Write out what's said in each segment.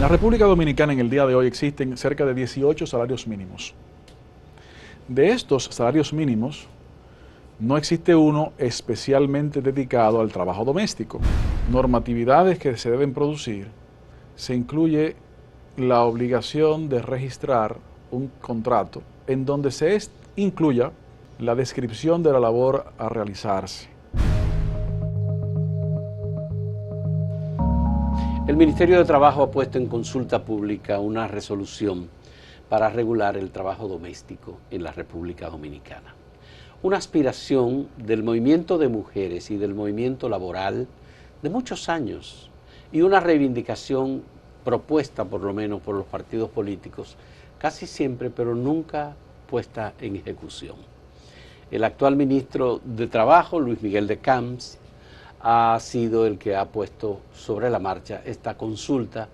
En la República Dominicana en el día de hoy existen cerca de 18 salarios mínimos. De estos salarios mínimos, no existe uno especialmente dedicado al trabajo doméstico. Normatividades que se deben producir, se incluye la obligación de registrar un contrato en donde se incluya la descripción de la labor a realizarse. El Ministerio de Trabajo ha puesto en consulta pública una resolución para regular el trabajo doméstico en la República Dominicana. Una aspiración del movimiento de mujeres y del movimiento laboral de muchos años y una reivindicación propuesta por lo menos por los partidos políticos casi siempre, pero nunca puesta en ejecución. El actual ministro de Trabajo, Luis Miguel de Camps, ha sido el que ha puesto sobre la marcha esta consulta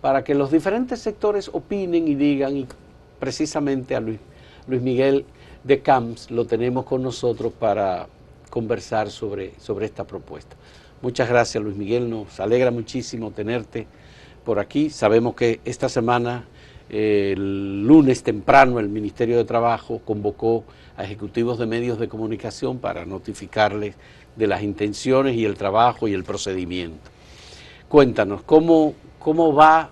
para que los diferentes sectores opinen y digan, y precisamente a Luis Miguel de Camps lo tenemos con nosotros para conversar sobre esta propuesta. Muchas gracias, Luis Miguel, nos alegra muchísimo tenerte por aquí. Sabemos que esta semana, el lunes temprano, el Ministerio de Trabajo convocó a ejecutivos de medios de comunicación para notificarles de las intenciones y el trabajo y el procedimiento. Cuéntanos, ¿cómo va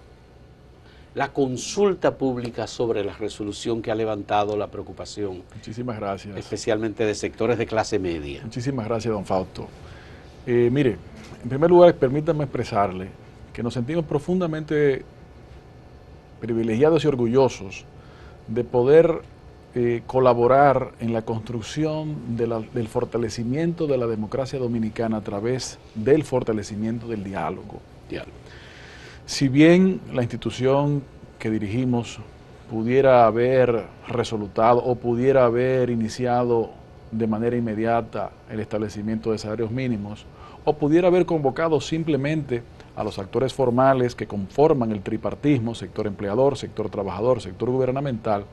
la consulta pública sobre la resolución que ha levantado la preocupación? Muchísimas gracias. Especialmente de sectores de clase media. Muchísimas gracias, don Fausto. Mire, en primer lugar, permítanme expresarle que nos sentimos profundamente privilegiados y orgullosos de poder colaborar en la construcción del fortalecimiento de la democracia dominicana a través del fortalecimiento del diálogo. Si bien la institución que dirigimos pudiera haber resultado o pudiera haber iniciado de manera inmediata el establecimiento de salarios mínimos, o pudiera haber convocado simplemente a los actores formales que conforman el tripartismo, sector empleador, sector trabajador, sector gubernamental,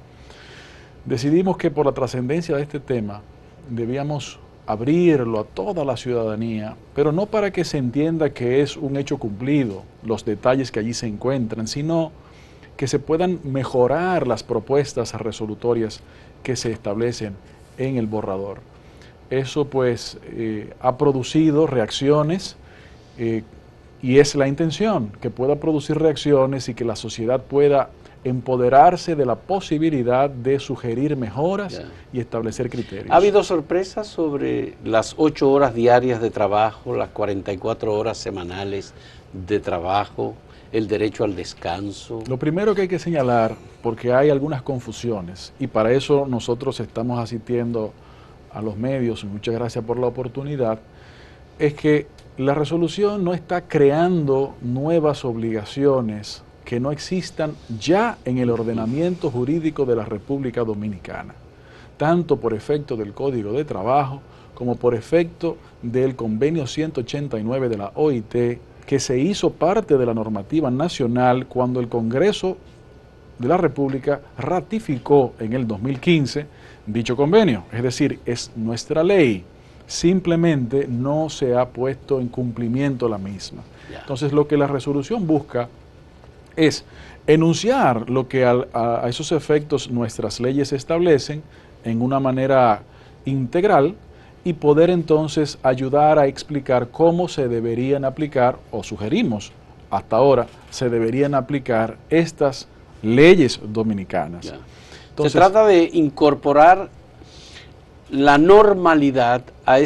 decidimos que por la trascendencia de este tema debíamos abrirlo a toda la ciudadanía, pero no para que se entienda que es un hecho cumplido los detalles que allí se encuentran, sino que se puedan mejorar las propuestas resolutorias que se establecen en el borrador. Eso pues ha producido reacciones y es la intención, que pueda producir reacciones y que la sociedad pueda empoderarse de la posibilidad de sugerir mejoras y establecer criterios. ¿Ha habido sorpresas sobre las 8 horas diarias de trabajo, las 44 horas semanales de trabajo, el derecho al descanso? Lo primero que hay que señalar, porque hay algunas confusiones, y para eso nosotros estamos asistiendo a los medios, y muchas gracias por la oportunidad, es que la resolución no está creando nuevas obligaciones que no existan ya en el ordenamiento jurídico de la República Dominicana, tanto por efecto del Código de Trabajo como por efecto del Convenio 189 de la OIT, que se hizo parte de la normativa nacional cuando el Congreso de la República ratificó en el 2015 dicho convenio. Es decir, es nuestra ley, simplemente no se ha puesto en cumplimiento la misma. Entonces, lo que la resolución busca es enunciar lo que a esos efectos nuestras leyes establecen en una manera integral y poder entonces ayudar a explicar cómo se deberían aplicar, o sugerimos hasta ahora, se deberían aplicar estas leyes dominicanas. Entonces, se trata de incorporar la normalidad a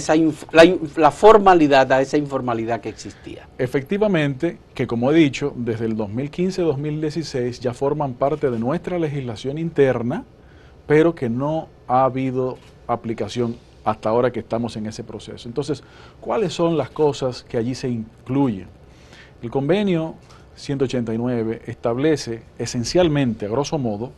la formalidad a esa informalidad que existía. Efectivamente, que como he dicho, desde el 2015-2016 ya forman parte de nuestra legislación interna, pero que no ha habido aplicación hasta ahora que estamos en ese proceso. Entonces, ¿cuáles son las cosas que allí se incluyen? El convenio 189 establece esencialmente, a grosso modo,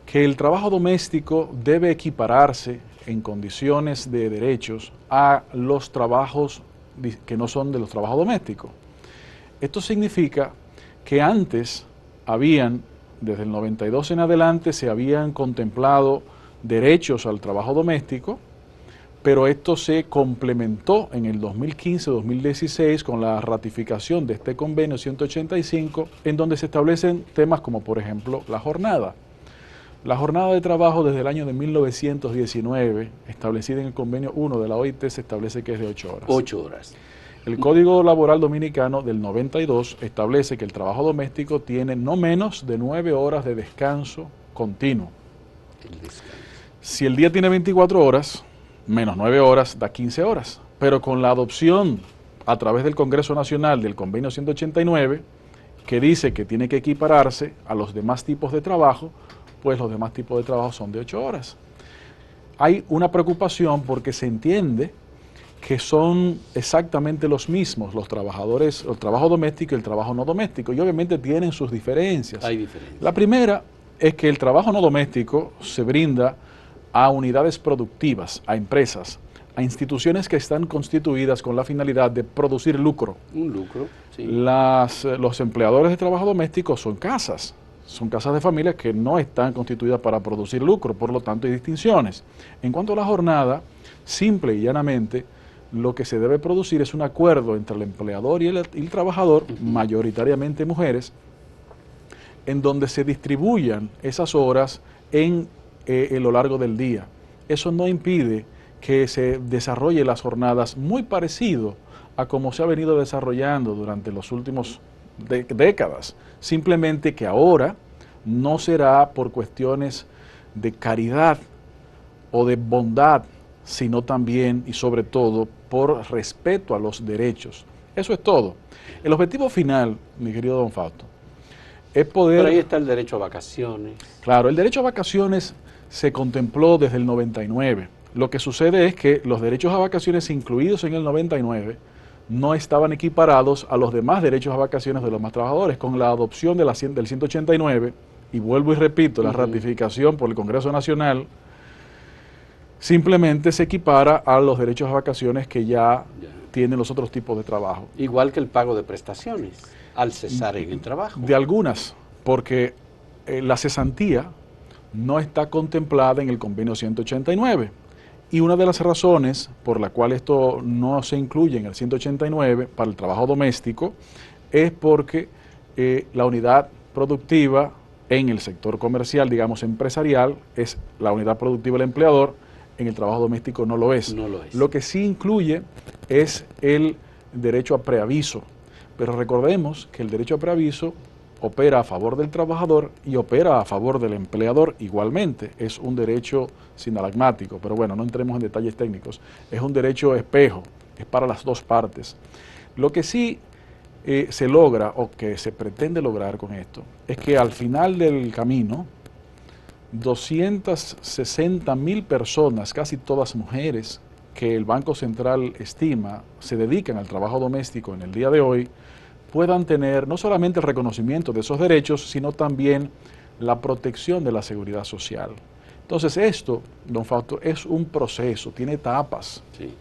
que el trabajo doméstico debe equipararse en condiciones de derechos a los trabajos que no son de los trabajos domésticos. Esto significa que antes desde el 92 en adelante, se habían contemplado derechos al trabajo doméstico, pero esto se complementó en el 2015-2016 con la ratificación de este convenio 185, en donde se establecen temas como, por ejemplo, la jornada. La jornada de trabajo desde el año de 1919, establecida en el convenio 1 de la OIT, se establece que es de 8 horas. 8 horas. El Código Laboral Dominicano del 92 establece que el trabajo doméstico tiene no menos de 9 horas de descanso continuo. Si el día tiene 24 horas, menos 9 horas, da 15 horas. Pero con la adopción a través del Congreso Nacional del Convenio 189, que dice que tiene que equipararse a los demás tipos de trabajo, pues los demás tipos de trabajo son de 8 horas. Hay una preocupación porque se entiende que son exactamente los mismos los trabajadores, el trabajo doméstico y el trabajo no doméstico, y obviamente tienen sus diferencias. Hay diferencias. La primera es que el trabajo no doméstico se brinda a unidades productivas, a empresas, a instituciones que están constituidas con la finalidad de producir lucro. Un lucro, sí. Los empleadores de trabajo doméstico son casas de familia que no están constituidas para producir lucro, por lo tanto hay distinciones. En cuanto a la jornada, simple y llanamente, lo que se debe producir es un acuerdo entre el empleador y el trabajador, mayoritariamente mujeres, en donde se distribuyan esas horas en lo largo del día. Eso no impide que se desarrolle las jornadas muy parecido a como se ha venido desarrollando durante los últimos décadas. Simplemente que ahora no será por cuestiones de caridad o de bondad, sino también y sobre todo por respeto a los derechos. Eso es todo. El objetivo final, mi querido don Fausto, es poder... Pero ahí está el derecho a vacaciones. Claro, el derecho a vacaciones se contempló desde el 99. Lo que sucede es que los derechos a vacaciones incluidos en el 99 no estaban equiparados a los demás derechos a vacaciones de los más trabajadores. Con la adopción de del 189, y vuelvo y repito, la ratificación por el Congreso Nacional, simplemente se equipara a los derechos a vacaciones que ya tienen los otros tipos de trabajo. Igual que el pago de prestaciones al cesar en el trabajo. De algunas, porque la cesantía no está contemplada en el convenio 189. Y una de las razones por la cual esto no se incluye en el 189 para el trabajo doméstico es porque la unidad productiva en el sector comercial, digamos empresarial, es la unidad productiva del empleador, en el trabajo doméstico no lo es. No lo es. Lo que sí incluye es el derecho a preaviso, pero recordemos que el derecho a preaviso opera a favor del trabajador y opera a favor del empleador igualmente. Es un derecho sinalagmático, pero bueno, no entremos en detalles técnicos. Es un derecho espejo, es para las dos partes. Lo que sí se logra o que se pretende lograr con esto es que al final del camino 260,000 personas, casi todas mujeres, que el Banco Central estima se dedican al trabajo doméstico en el día de hoy, puedan tener no solamente el reconocimiento de esos derechos, sino también la protección de la seguridad social. Entonces esto, don Fausto, es un proceso, tiene etapas. Sí.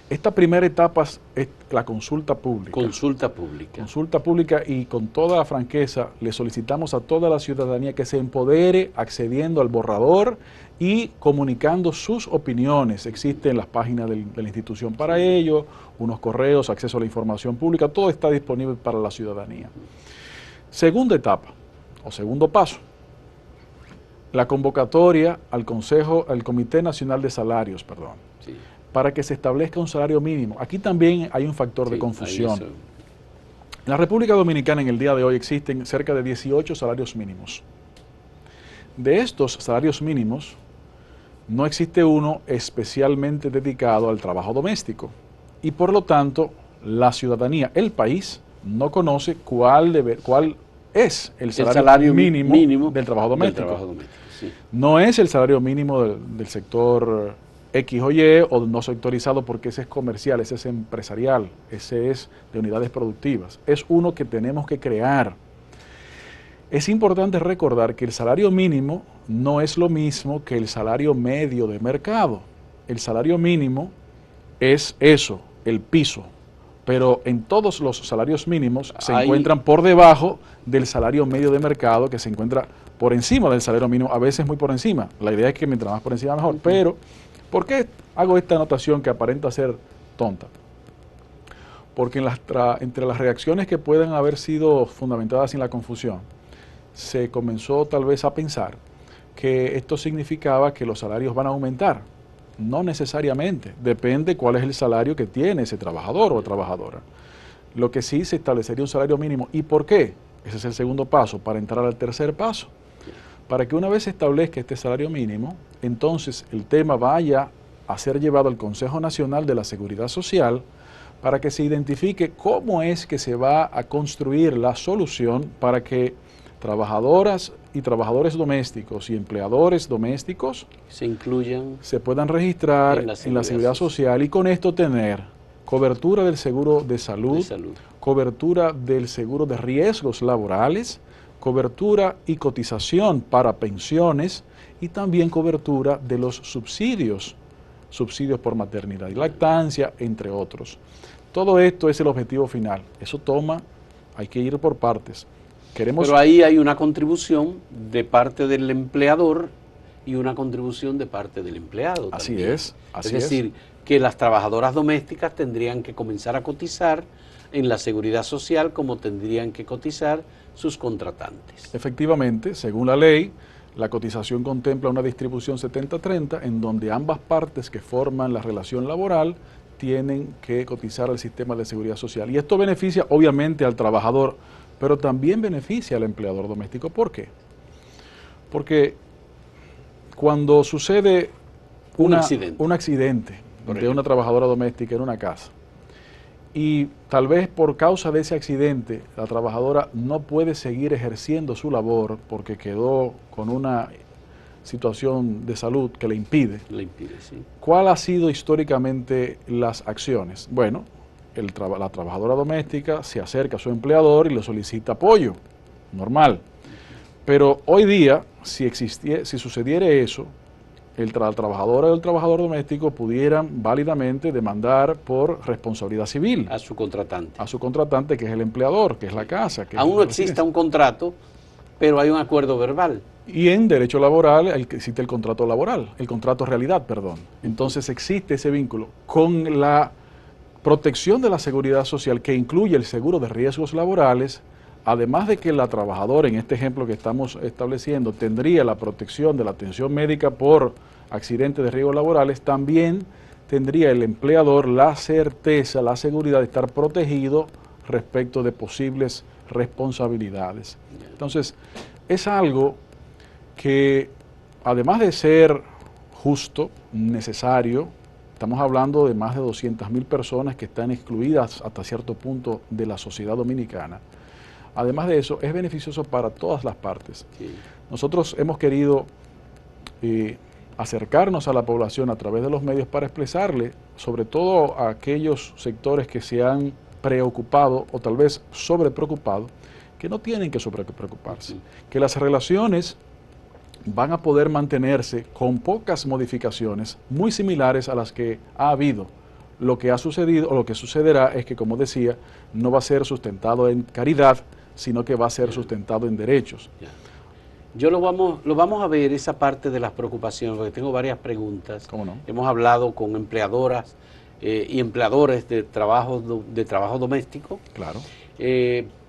Esta primera etapa es la consulta pública. Consulta pública. Consulta pública, y con toda franqueza le solicitamos a toda la ciudadanía que se empodere accediendo al borrador y comunicando sus opiniones. Existen las páginas de la institución para ello, unos correos, acceso a la información pública, todo está disponible para la ciudadanía. Segunda etapa, o segundo paso, la convocatoria al Comité Nacional de Salarios, Sí. para que se establezca un salario mínimo. Aquí también hay un factor de confusión. En la República Dominicana en el día de hoy existen cerca de 18 salarios mínimos. De estos salarios mínimos, no existe uno especialmente dedicado al trabajo doméstico. Y por lo tanto, la ciudadanía, el país, no conoce cuál es el salario mínimo del trabajo doméstico. Sí. No es el salario mínimo del sector X o Y, o no sectorizado, porque ese es comercial, ese es empresarial, ese es de unidades productivas. Es uno que tenemos que crear. Es importante recordar que el salario mínimo no es lo mismo que el salario medio de mercado. El salario mínimo es eso, el piso, pero en todos los salarios mínimos se encuentran por debajo del salario medio de mercado, que se encuentra por encima del salario mínimo, a veces muy por encima. La idea es que mientras más por encima mejor, pero ¿Por qué hago esta anotación que aparenta ser tonta? Porque entre las reacciones que pueden haber sido fundamentadas en la confusión, se comenzó tal vez a pensar que esto significaba que los salarios van a aumentar. No necesariamente, depende cuál es el salario que tiene ese trabajador o trabajadora. Lo que sí se establecería un salario mínimo. ¿Y por qué? Ese es el segundo paso, para entrar al tercer paso. Para que una vez se establezca este salario mínimo, entonces el tema vaya a ser llevado al Consejo Nacional de la Seguridad Social para que se identifique cómo es que se va a construir la solución para que trabajadoras y trabajadores domésticos y empleadores domésticos se puedan registrar en la Seguridad Social y con esto tener cobertura del seguro de salud, cobertura del seguro de riesgos laborales, cobertura y cotización para pensiones y también cobertura de los subsidios por maternidad y lactancia, entre otros. Todo esto es el objetivo final. Eso hay que ir por partes. Pero ahí hay una contribución de parte del empleador y una contribución de parte del empleado. Así también. Es decir, que las trabajadoras domésticas tendrían que comenzar a cotizar en la Seguridad Social como tendrían que cotizar sus contratantes. Efectivamente, según la ley, la cotización contempla una distribución 70-30 en donde ambas partes que forman la relación laboral tienen que cotizar al sistema de seguridad social. Y esto beneficia obviamente al trabajador, pero también beneficia al empleador doméstico. ¿Por qué? Porque cuando sucede un accidente de una trabajadora doméstica en una casa, y tal vez por causa de ese accidente la trabajadora no puede seguir ejerciendo su labor porque quedó con una situación de salud que le impide. Sí. ¿Cuál ha sido históricamente las acciones? Bueno, la trabajadora doméstica se acerca a su empleador y le solicita apoyo, normal. Pero hoy día, si sucediera eso, la trabajadora o el trabajador doméstico pudieran válidamente demandar por responsabilidad civil. A su contratante. A su contratante, que es el empleador, que es la casa. Aún no exista un contrato, pero hay un acuerdo verbal. Y en derecho laboral existe el contrato laboral, el contrato realidad, perdón. Entonces existe ese vínculo con la protección de la seguridad social que incluye el seguro de riesgos laborales, además de que la trabajadora, en este ejemplo que estamos estableciendo, tendría la protección de la atención médica por accidentes de riesgos laborales, también tendría el empleador la certeza, la seguridad de estar protegido respecto de posibles responsabilidades. Entonces, es algo que, además de ser justo, necesario, estamos hablando de más de 200.000 personas que están excluidas hasta cierto punto de la sociedad dominicana. Además de eso, es beneficioso para todas las partes. Sí. Nosotros hemos querido acercarnos a la población a través de los medios para expresarle, sobre todo a aquellos sectores que se han preocupado o tal vez sobrepreocupado, que no tienen que sobrepreocuparse, que las relaciones van a poder mantenerse con pocas modificaciones muy similares a las que ha habido. Lo que ha sucedido o lo que sucederá es que, como decía, no va a ser sustentado en caridad, sino que va a ser sustentado en derechos. Yo lo vamos a ver, esa parte de las preocupaciones, porque tengo varias preguntas. ¿Cómo no? Hemos hablado con empleadoras y empleadores de trabajo doméstico. Claro.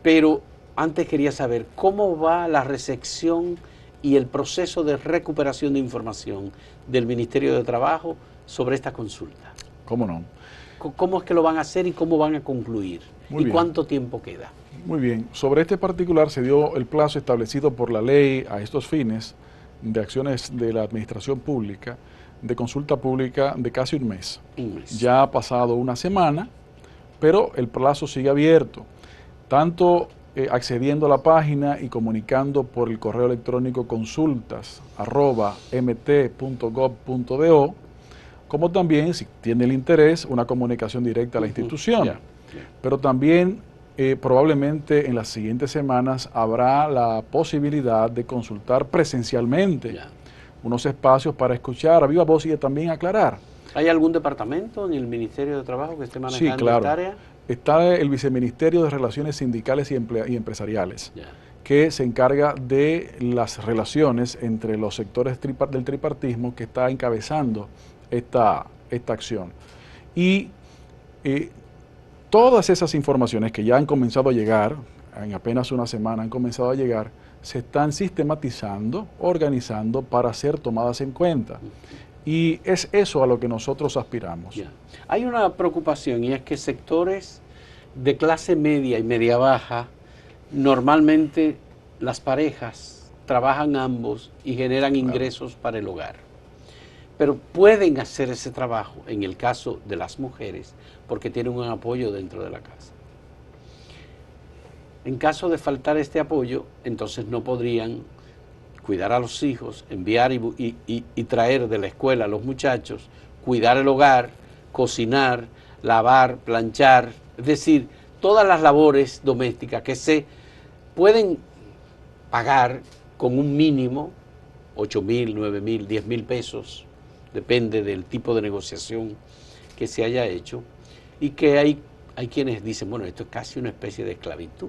Pero antes quería saber cómo va la recepción y el proceso de recuperación de información del Ministerio de Trabajo sobre esta consulta. ¿Cómo no? ¿Cómo es que lo van a hacer y cómo van a concluir? Muy bien. ¿Cuánto tiempo queda? Muy bien. Sobre este particular se dio el plazo establecido por la ley a estos fines de acciones de la administración pública, de consulta pública de casi un mes. Ya ha pasado una semana, pero el plazo sigue abierto. Tanto accediendo a la página y comunicando por el correo electrónico consultas@mt.gov.do, como también, si tiene el interés, una comunicación directa a la institución. Pero también probablemente en las siguientes semanas habrá la posibilidad de consultar presencialmente unos espacios para escuchar a viva voz y también aclarar. ¿Hay algún departamento en el Ministerio de Trabajo que esté manejando esta área? Está el Viceministerio de Relaciones Sindicales y Empresariales, que se encarga de las relaciones entre los sectores del tripartismo, que está encabezando esta acción. Y todas esas informaciones que ya han comenzado a llegar, en apenas una semana han comenzado a llegar, se están sistematizando, organizando para ser tomadas en cuenta. Y es eso a lo que nosotros aspiramos. Ya. Hay una preocupación, y es que sectores de clase media y media baja, normalmente las parejas trabajan ambos y generan ingresos para el hogar. Pero pueden hacer ese trabajo, en el caso de las mujeres, porque tienen un apoyo dentro de la casa. En caso de faltar este apoyo, entonces no podrían cuidar a los hijos, enviar y traer de la escuela a los muchachos, cuidar el hogar, cocinar, lavar, planchar, es decir, todas las labores domésticas que se pueden pagar con un mínimo, 8,000, 9,000, 10,000 pesos, depende del tipo de negociación que se haya hecho, y que hay quienes dicen, bueno, esto es casi una especie de esclavitud,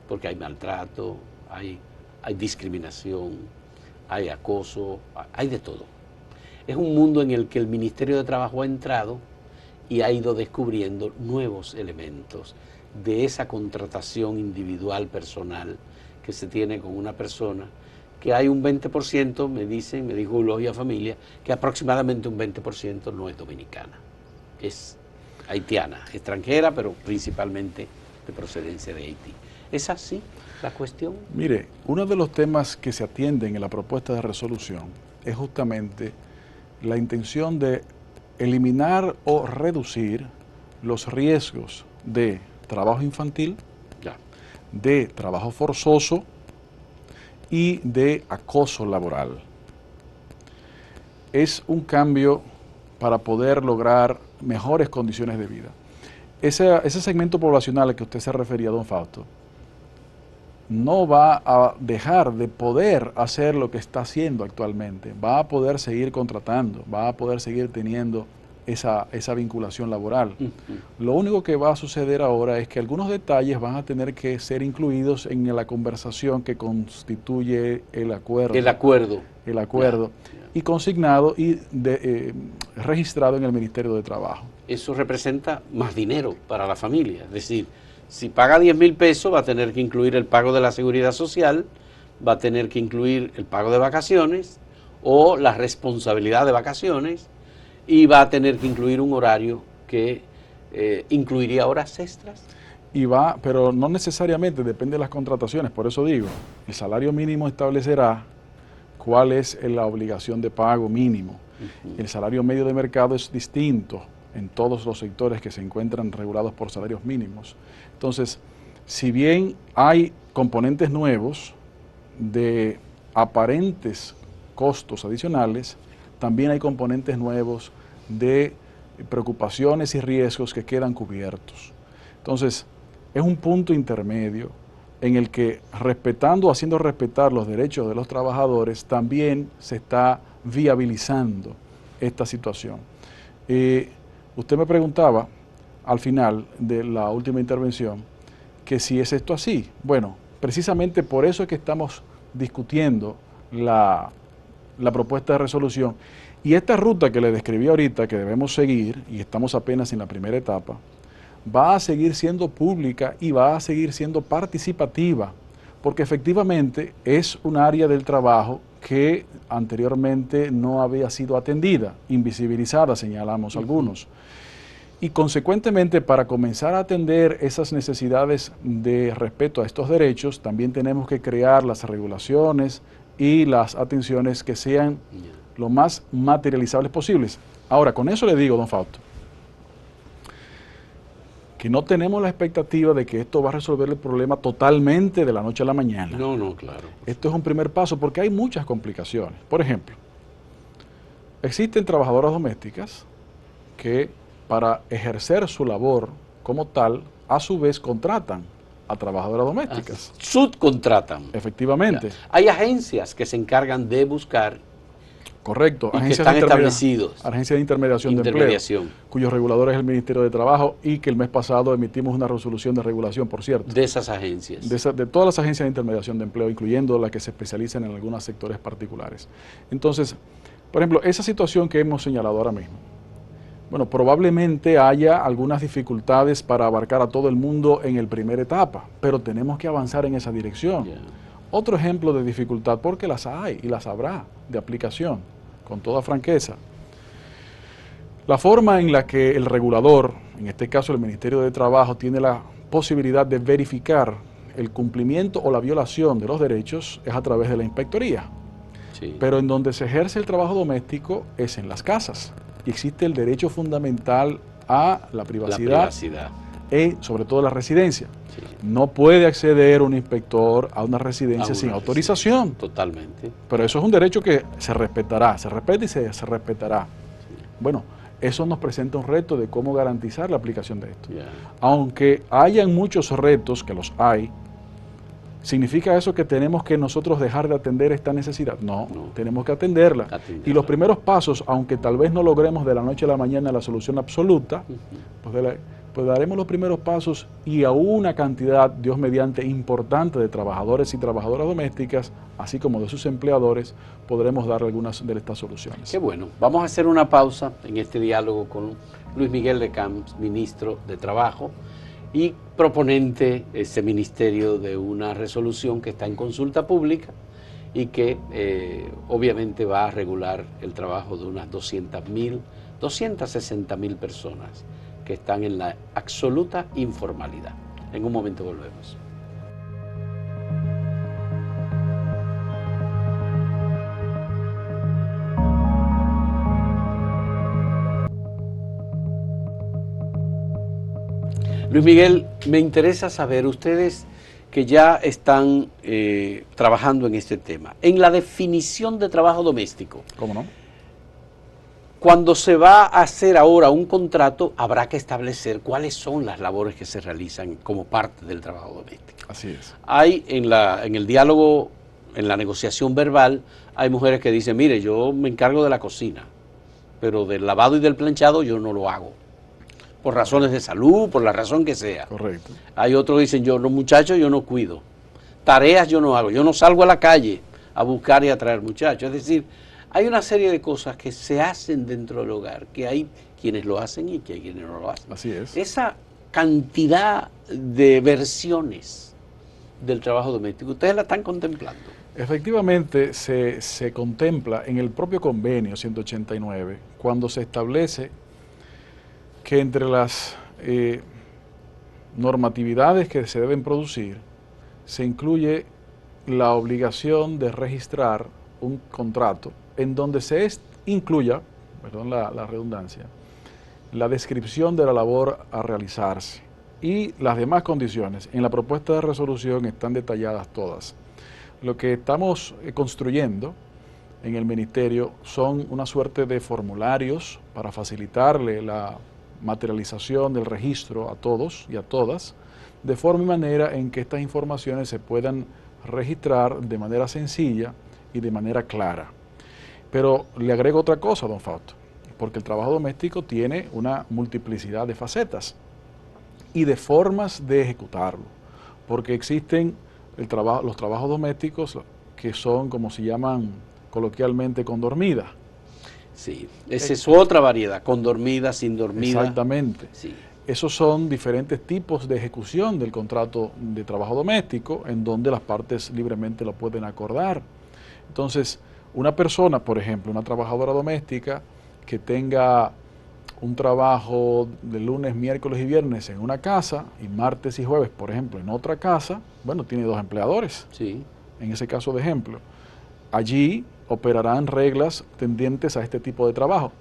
porque hay maltrato, hay discriminación, hay acoso, hay de todo. Es un mundo en el que el Ministerio de Trabajo ha entrado y ha ido descubriendo nuevos elementos de esa contratación individual, personal, que se tiene con una persona, que hay un 20%, me dijo Logia Familia, que aproximadamente un 20% no es dominicana, es haitiana, extranjera, pero principalmente de procedencia de Haití. ¿Es así la cuestión? Mire, uno de los temas que se atienden en la propuesta de resolución es justamente la intención de eliminar o reducir los riesgos de trabajo infantil, de trabajo forzoso y de acoso laboral. Es un cambio para poder lograr mejores condiciones de vida. Ese segmento poblacional al que usted se refería, don Fausto, no va a dejar de poder hacer lo que está haciendo actualmente, va a poder seguir contratando, va a poder seguir teniendo esa vinculación laboral. Lo único que va a suceder ahora es que algunos detalles van a tener que ser incluidos en la conversación que constituye el acuerdo. Y consignado y registrado en el Ministerio de Trabajo. Eso representa más dinero para la familia, es decir, si paga 10,000 pesos va a tener que incluir el pago de la seguridad social, va a tener que incluir el pago de vacaciones o la responsabilidad de vacaciones, y va a tener que incluir un horario que incluiría horas extras. Pero no necesariamente, depende de las contrataciones, por eso digo, el salario mínimo establecerá cuál es la obligación de pago mínimo. El salario medio de mercado es distinto en todos los sectores que se encuentran regulados por salarios mínimos. Entonces, si bien hay componentes nuevos de aparentes costos adicionales, también hay componentes nuevos de preocupaciones y riesgos que quedan cubiertos. Entonces, es un punto intermedio en el que haciendo respetar los derechos de los trabajadores, también se está viabilizando esta situación. Usted me preguntaba al final de la última intervención que si es esto así. Bueno, precisamente por eso es que estamos discutiendo la propuesta de resolución. Y esta ruta que le describí ahorita, que debemos seguir, y estamos apenas en la primera etapa, va a seguir siendo pública y va a seguir siendo participativa, porque efectivamente es un área del trabajo que anteriormente no había sido atendida, invisibilizada, señalamos algunos. Y consecuentemente, para comenzar a atender esas necesidades de respeto a estos derechos, también tenemos que crear las regulaciones y las atenciones que sean lo más materializables posibles. Ahora, con eso le digo, don Fausto, que no tenemos la expectativa de que esto va a resolver el problema totalmente de la noche a la mañana. No, claro. Esto es un primer paso porque hay muchas complicaciones. Por ejemplo, existen trabajadoras domésticas que para ejercer su labor como tal, a su vez contratan a trabajadoras domésticas. Subcontratan. Efectivamente. Hay agencias que se encargan de buscar. Correcto. Y que están establecidos. Agencias de intermediación de empleo, cuyos reguladores es el Ministerio de Trabajo, y que el mes pasado emitimos una resolución de regulación, por cierto. De esas agencias. De todas las agencias de intermediación de empleo, incluyendo las que se especializan en algunos sectores particulares. Entonces, Por ejemplo, esa situación que hemos señalado ahora mismo, bueno, probablemente haya algunas dificultades para abarcar a todo el mundo en el primera etapa, pero tenemos que avanzar en esa dirección. Yeah. Otro ejemplo de dificultad, porque las hay y las habrá, de aplicación, con toda franqueza. La forma en la que el regulador, en este caso el Ministerio de Trabajo, tiene la posibilidad de verificar el cumplimiento o la violación de los derechos es a través de la inspectoría. Sí. Pero en donde se ejerce el trabajo doméstico es en las casas. Y existe el derecho fundamental a la privacidad, sobre todo la residencia. Sí. No puede acceder un inspector a una residencia sin autorización. Totalmente. Pero eso es un derecho que se respetará, se respeta y se respetará. Sí. Bueno, eso nos presenta un reto de cómo garantizar la aplicación de esto. Yeah. Aunque hayan muchos retos, que los hay, ¿significa eso que tenemos que nosotros dejar de atender esta necesidad? No, tenemos que atenderla. Y los primeros pasos, aunque tal vez no logremos de la noche a la mañana la solución absoluta, pues daremos los primeros pasos y a una cantidad, Dios mediante, importante de trabajadores y trabajadoras domésticas, así como de sus empleadores, podremos dar algunas de estas soluciones. Qué bueno. Vamos a hacer una pausa en este diálogo con Luis Miguel de Camps, ministro de Trabajo y proponente ese ministerio de una resolución que está en consulta pública y que obviamente va a regular el trabajo de unas 260.000 personas que están en la absoluta informalidad. En un momento volvemos. Luis Miguel, me interesa saber, ustedes que ya están trabajando en este tema, en la definición de trabajo doméstico. ¿Cómo no? Cuando se va a hacer ahora un contrato, habrá que establecer cuáles son las labores que se realizan como parte del trabajo doméstico. Así es. Hay en el diálogo, en la negociación verbal, hay mujeres que dicen, mire, yo me encargo de la cocina, pero del lavado y del planchado yo no lo hago. Por razones de salud, por la razón que sea. Correcto. Hay otros que dicen, yo, los muchachos yo no cuido. Tareas yo no hago. Yo no salgo a la calle a buscar y a traer muchachos. Es decir, hay una serie de cosas que se hacen dentro del hogar, que hay quienes lo hacen y que hay quienes no lo hacen. Así es. Esa cantidad de versiones del trabajo doméstico, ¿ustedes la están contemplando? Efectivamente, se contempla en el propio convenio 189, cuando se establece que entre las normatividades que se deben producir, se incluye la obligación de registrar un contrato en donde se incluya, perdón la redundancia, la descripción de la labor a realizarse y las demás condiciones. En la propuesta de resolución están detalladas todas. Lo que estamos construyendo en el ministerio son una suerte de formularios para facilitarle la materialización del registro a todos y a todas, de forma y manera en que estas informaciones se puedan registrar de manera sencilla y de manera clara. Pero le agrego otra cosa, don Fausto, porque el trabajo doméstico tiene una multiplicidad de facetas y de formas de ejecutarlo, porque existen los trabajos domésticos que son, como se llaman coloquialmente, con dormida. Sí, esa es otra variedad, con dormida, sin dormida. Exactamente. Sí. Esos son diferentes tipos de ejecución del contrato de trabajo doméstico, en donde las partes libremente lo pueden acordar. Entonces, una persona, por ejemplo, una trabajadora doméstica que tenga un trabajo de lunes, miércoles y viernes en una casa y martes y jueves, por ejemplo, en otra casa, bueno, tiene 2 empleadores. Sí. En ese caso de ejemplo. Allí operarán reglas tendientes a este tipo de trabajo,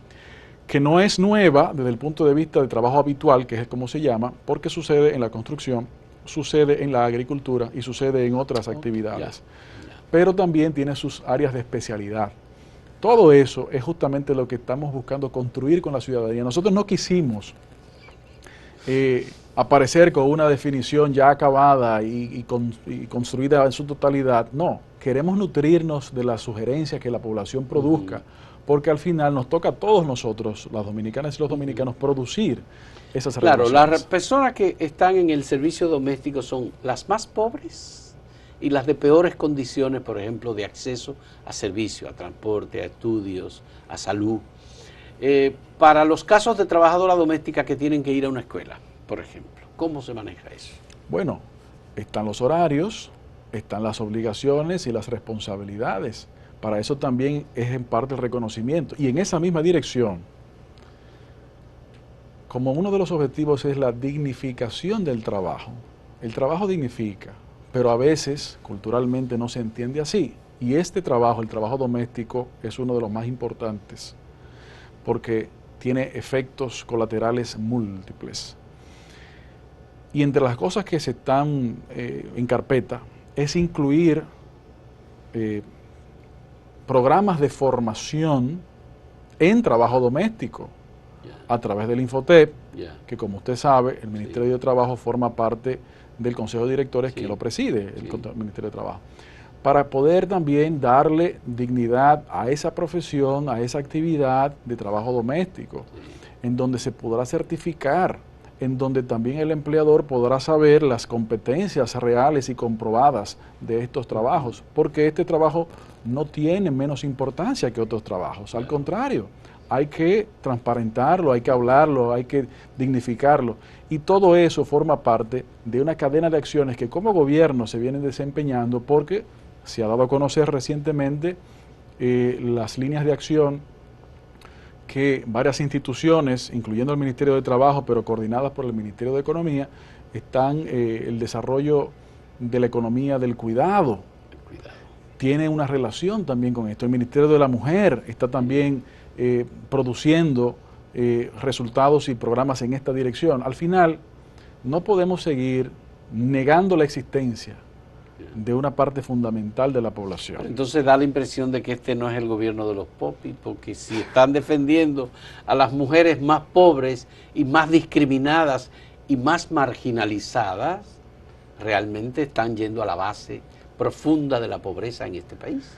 que no es nueva desde el punto de vista de trabajo habitual, que es como se llama, porque sucede en la construcción, sucede en la agricultura y sucede en otras actividades. Pero también tiene sus áreas de especialidad. Todo eso es justamente lo que estamos buscando construir con la ciudadanía. Nosotros no quisimos aparecer con una definición ya acabada y construida en su totalidad. No, queremos nutrirnos de las sugerencias que la población produzca, porque al final nos toca a todos nosotros, las dominicanas y los dominicanos, producir esas regulaciones. Claro, las personas que están en el servicio doméstico son las más pobres y las de peores condiciones, por ejemplo, de acceso a servicios, a transporte, a estudios, a salud. Para los casos de trabajadora doméstica que tienen que ir a una escuela, por ejemplo, ¿cómo se maneja eso? Bueno, están los horarios, están las obligaciones y las responsabilidades. Para eso también es en parte el reconocimiento. Y en esa misma dirección, como uno de los objetivos es la dignificación del trabajo, el trabajo dignifica, pero a veces culturalmente no se entiende así. Y este trabajo, el trabajo doméstico, es uno de los más importantes porque tiene efectos colaterales múltiples. Y entre las cosas que se están en carpeta es incluir programas de formación en trabajo doméstico a través del Infotep, que como usted sabe, el Ministerio de Trabajo forma parte del Consejo de Directores que lo preside, el Ministerio de Trabajo, para poder también darle dignidad a esa profesión, a esa actividad de trabajo doméstico, en donde se podrá certificar, en donde también el empleador podrá saber las competencias reales y comprobadas de estos trabajos, porque este trabajo no tiene menos importancia que otros trabajos, al contrario, hay que transparentarlo, hay que hablarlo, hay que dignificarlo, y todo eso forma parte de una cadena de acciones que como gobierno se vienen desempeñando, porque se ha dado a conocer recientemente las líneas de acción que varias instituciones, incluyendo el Ministerio de Trabajo, pero coordinadas por el Ministerio de Economía, están el desarrollo de la economía del cuidado. Tiene una relación también con esto. El Ministerio de la Mujer está también produciendo resultados y programas en esta dirección. Al final, no podemos seguir negando la existencia de una parte fundamental de la población. Entonces da la impresión de que este no es el gobierno de los popis, porque si están defendiendo a las mujeres más pobres y más discriminadas y más marginalizadas, realmente están yendo a la base profunda de la pobreza en este país.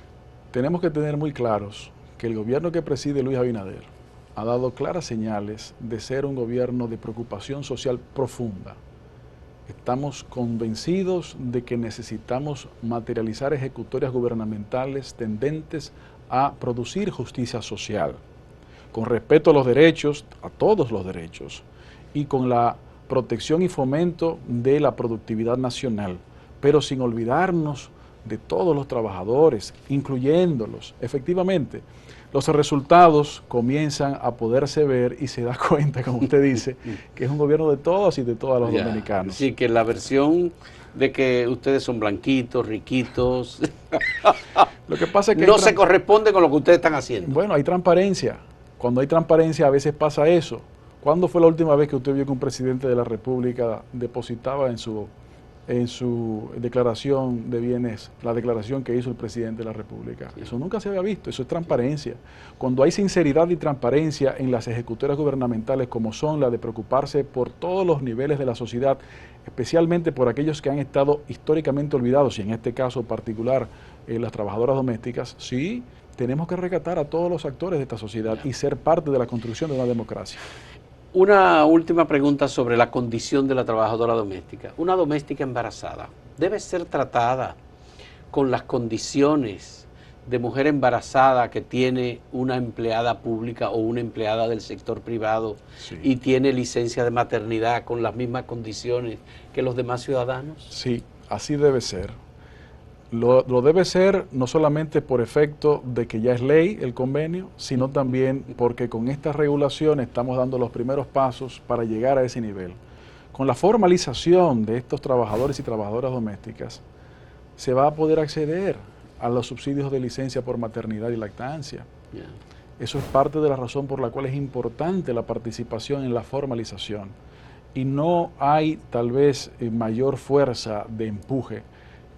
Tenemos que tener muy claros que el gobierno que preside Luis Abinader ha dado claras señales de ser un gobierno de preocupación social profunda. Estamos convencidos de que necesitamos materializar ejecutorias gubernamentales tendentes a producir justicia social, con respeto a los derechos, a todos los derechos, y con la protección y fomento de la productividad nacional, pero sin olvidarnos de todos los trabajadores, incluyéndolos. Efectivamente, los resultados comienzan a poderse ver y se da cuenta, como usted dice, que es un gobierno de todos y de todos los dominicanos. Sí, que la versión de que ustedes son blanquitos, riquitos, lo que pasa es que no se corresponde con lo que ustedes están haciendo. Bueno, hay transparencia. Cuando hay transparencia a veces pasa eso. ¿Cuándo fue la última vez que usted vio que un presidente de la República depositaba en su declaración de bienes, la declaración que hizo el presidente de la República? Sí. Eso nunca se había visto, eso es transparencia. Cuando hay sinceridad y transparencia en las ejecutorias gubernamentales, como son la de preocuparse por todos los niveles de la sociedad, especialmente por aquellos que han estado históricamente olvidados, y en este caso particular las trabajadoras domésticas, sí, tenemos que rescatar a todos los actores de esta sociedad y ser parte de la construcción de una democracia. Una última pregunta sobre la condición de la trabajadora doméstica. Una doméstica embarazada debe ser tratada con las condiciones de mujer embarazada que tiene una empleada pública o una empleada del sector privado y tiene licencia de maternidad con las mismas condiciones que los demás ciudadanos. Sí, así debe ser. Lo debe ser no solamente por efecto de que ya es ley el convenio, sino también porque con esta regulación estamos dando los primeros pasos para llegar a ese nivel. Con la formalización de estos trabajadores y trabajadoras domésticas, se va a poder acceder a los subsidios de licencia por maternidad y lactancia. Eso es parte de la razón por la cual es importante la participación en la formalización. Y no hay tal vez mayor fuerza de empuje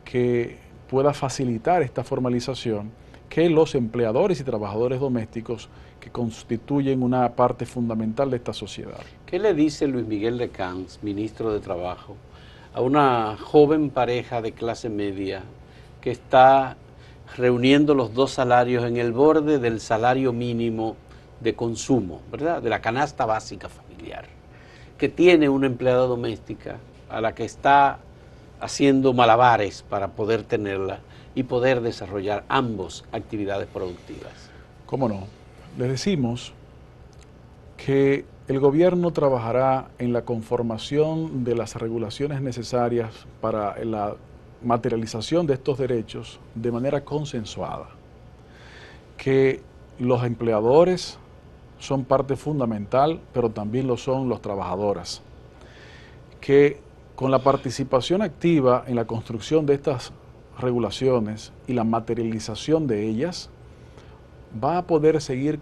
que pueda facilitar esta formalización que los empleadores y trabajadores domésticos que constituyen una parte fundamental de esta sociedad. ¿Qué le dice Luis Miguel de Camps, ministro de Trabajo, a una joven pareja de clase media que está reuniendo los dos salarios en el borde del salario mínimo de consumo, ¿verdad?, de la canasta básica familiar, que tiene una empleada doméstica a la que está haciendo malabares para poder tenerla y poder desarrollar ambos actividades productivas. ¿Cómo no? Les decimos que el gobierno trabajará en la conformación de las regulaciones necesarias para la materialización de estos derechos de manera consensuada, que los empleadores son parte fundamental, pero también lo son los trabajadoras, que con la participación activa en la construcción de estas regulaciones y la materialización de ellas, va a poder seguir